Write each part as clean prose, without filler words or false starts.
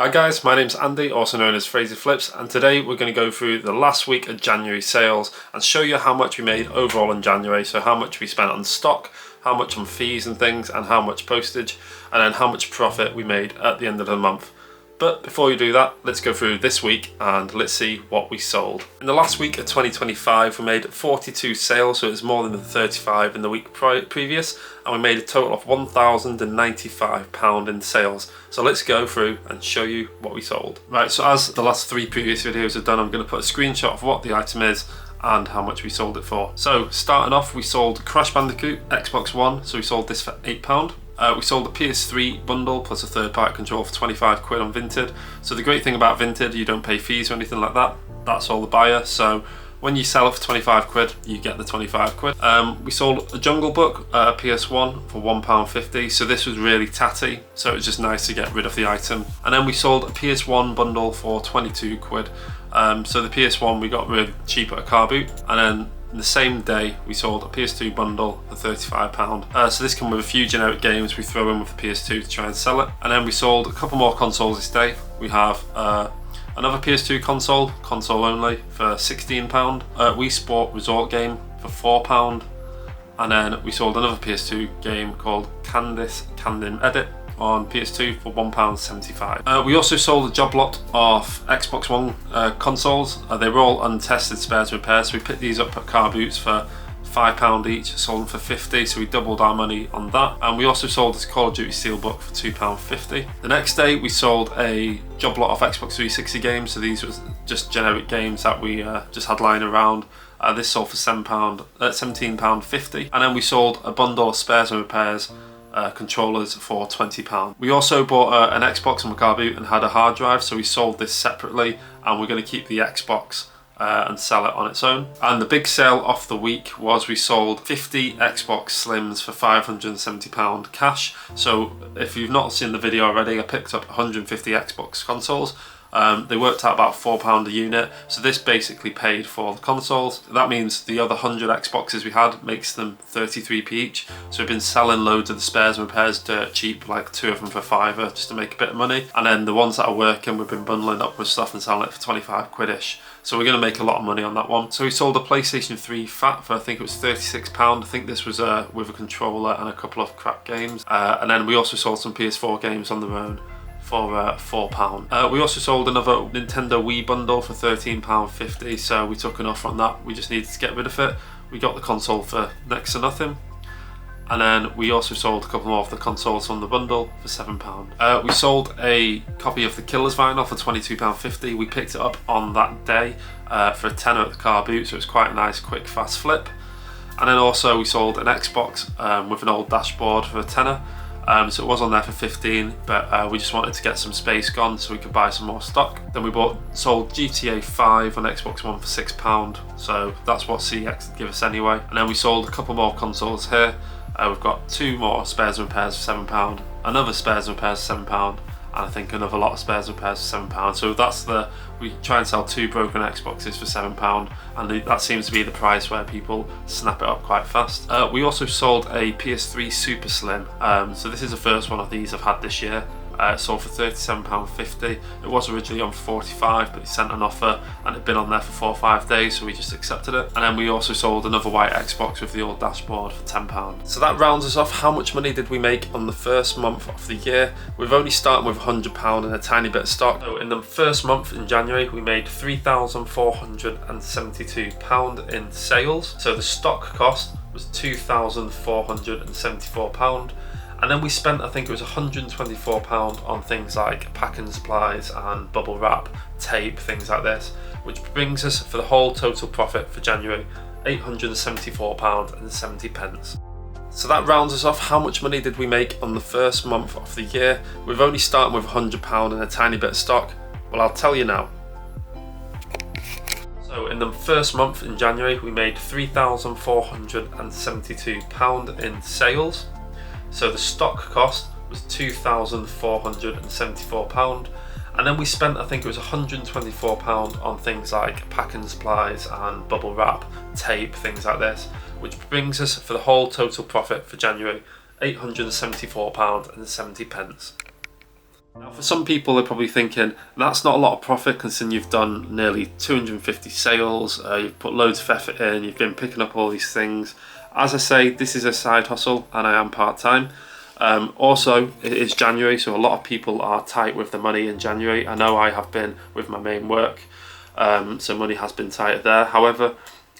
Hi guys, my name's Andy, also known as Fraser Flips, and today we're going to go through the last week of January sales and show you how much we made overall in January. So how much we spent on stock, how much on fees and things, and how much postage, and then how much profit we made at the end of the month. But before we do that, let's go through this week and let's see what we sold. In the last week of 2025, we made 42 sales, so it was more than the 35 in the week previous, and we made a total of £1,095 in sales. So let's go through and show you what we sold. Right, so as the last three previous videos have done, I'm going to put a screenshot of what the item is and how much we sold it for. So starting off, we sold Crash Bandicoot Xbox One, so we sold this for £8. We sold the PS3 bundle plus a third-party controller for 25 quid on Vinted. So the great thing about Vinted, you don't pay fees or anything like that. That's all the buyer. So when you sell it for 25 quid, you get the 25 quid. We sold a Jungle Book PS1 for £1.50. So this was really tatty. So it was just nice to get rid of the item. And then we sold a PS1 bundle for 22 quid. So the PS1 we got really cheap at a CARBOOT. And then in the same day, we sold a PS2 bundle for £35. So this comes with a few generic games we throw in with the PS2 to try and sell it. And then we sold a couple more consoles this day. We have another PS2 console only, for £16. Wii Sport Resort game for £4. And then we sold another PS2 game called Candim Edit on PS2 for £1.75. We also sold a job lot of Xbox One consoles. They were all untested spares and repairs, so we picked these up at car boots for £5 each, sold them for £50, so we doubled our money on that. And we also sold this Call of Duty Steelbook for £2.50. The next day we sold a job lot of Xbox 360 games, so these were just generic games that we just had lying around. This sold for £17.50. And then we sold a bundle of spares and repairs controllers for £20. We also bought an Xbox on car boot and had a hard drive, so we sold this separately, and we're going to keep the Xbox and sell it on its own. And the big sale of the week was we sold 50 Xbox Slims for £570 cash. So if you've not seen the video already, I picked up 150 Xbox consoles. They worked out about £4 a unit, so this basically paid for the consoles. That means the other 100 Xboxes we had makes them 33p each. So we've been selling loads of the spares and repairs dirt cheap, like 2 of them for £5 just to make a bit of money. And then the ones that are working, we've been bundling up with stuff and selling it for 25 quid-ish. So we're going to make a lot of money on that one. So we sold a PlayStation 3 Fat for, I think it was £36. I think this was with a controller and a couple of crap games. And then we also sold some PS4 games on their own for £4. We also sold another Nintendo Wii bundle for £13.50, so we took an offer on that. We just needed to get rid of it. We got the console for next to nothing. And then we also sold a couple more of the consoles from the bundle for £7. We sold a copy of the Killers vinyl for £22.50. We picked it up on that day for a tenner at the car boot, so it was quite a nice, quick, fast flip. And then also we sold an Xbox with an old dashboard for a tenner. So it was on there for 15, but we just wanted to get some space gone so we could buy some more stock. Then we sold GTA 5 on Xbox One for £6, so that's what CX give us anyway. And then we sold a couple more consoles here. We've got 2 more spares and repairs for £7, another spares and repairs for £7, and I think another lot of spares and repairs for £7. So we try and sell 2 broken Xboxes for £7, and that seems to be the price where people snap it up quite fast. We also sold a PS3 Super Slim. So this is the first one of these I've had this year. It sold for £37.50. It was originally on for £45, but he sent an offer and it'd been on there for 4 or 5 days, so we just accepted it. And then we also sold another white Xbox with the old dashboard for £10. So that rounds us off. How much money did we make on the first month of the year? We've only started with £100 and a tiny bit of stock. So in the first month in January, we made £3,472 in sales. So the stock cost was £2,474. And then we spent, I think it was £124 on things like packing supplies and bubble wrap, tape, things like this, which brings us for the whole total profit for January, £874.70. So that rounds us off. How much money did we make on the first month of the year? We've only started with £100 and a tiny bit of stock. Well, I'll tell you now. So in the first month in January, we made £3,472 in sales. So the stock cost was £2,474. And then we spent, I think it was £124 on things like packing supplies and bubble wrap, tape, things like this, which brings us for the whole total profit for January, £874.70. Now for some people they're probably thinking that's not a lot of profit considering you've done nearly 250 sales, you've put loads of effort in, you've been picking up all these things. As I say, this is a side hustle and I am part-time. Also, it is January, so a lot of people are tight with the money in January. I know I have been with my main work, so money has been tighter there. However,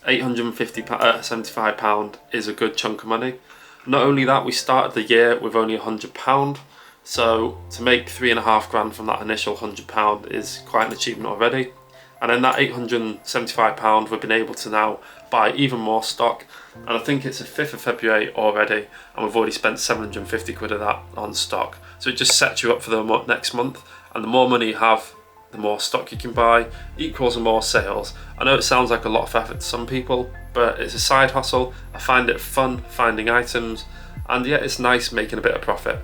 £875 is a good chunk of money. Not only that, we started the year with only £100. So to make £3.5 from that initial £100 is quite an achievement already. And then that £875 we've been able to now buy even more stock. And I think it's the 5th of February already and we've already spent 750 quid of that on stock. So it just sets you up for the next month, and the more money you have, the more stock you can buy equals more sales. I know it sounds like a lot of effort to some people, but it's a side hustle. I find it fun finding items, and yeah, it's nice making a bit of profit.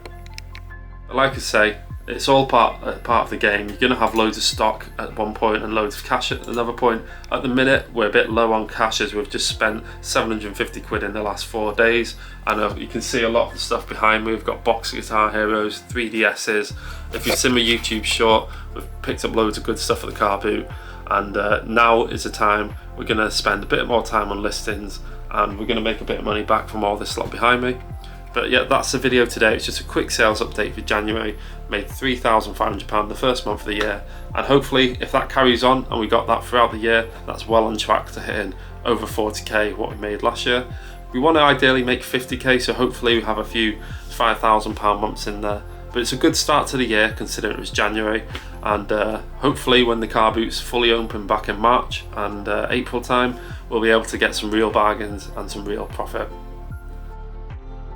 But like I say, it's all part of the game. You're going to have loads of stock at one point and loads of cash at another point. At the minute, we're a bit low on cash as we've just spent 750 quid in the last 4 days. And you can see a lot of the stuff behind me. We've got box guitar heroes, 3DSs. If you've seen my YouTube short, we've picked up loads of good stuff at the car boot. And now is the time we're going to spend a bit more time on listings, and we're going to make a bit of money back from all this lot behind me. But yeah, that's the video today. It's just a quick sales update for January. Made £3,500 the first month of the year, and hopefully if that carries on and we got that throughout the year, that's well on track to hitting over 40k what we made last year. We want to ideally make 50k, so hopefully we have a few £5,000 months in there. But it's a good start to the year considering it was January, and hopefully when the car boot's fully open back in March and April time, we'll be able to get some real bargains and some real profit.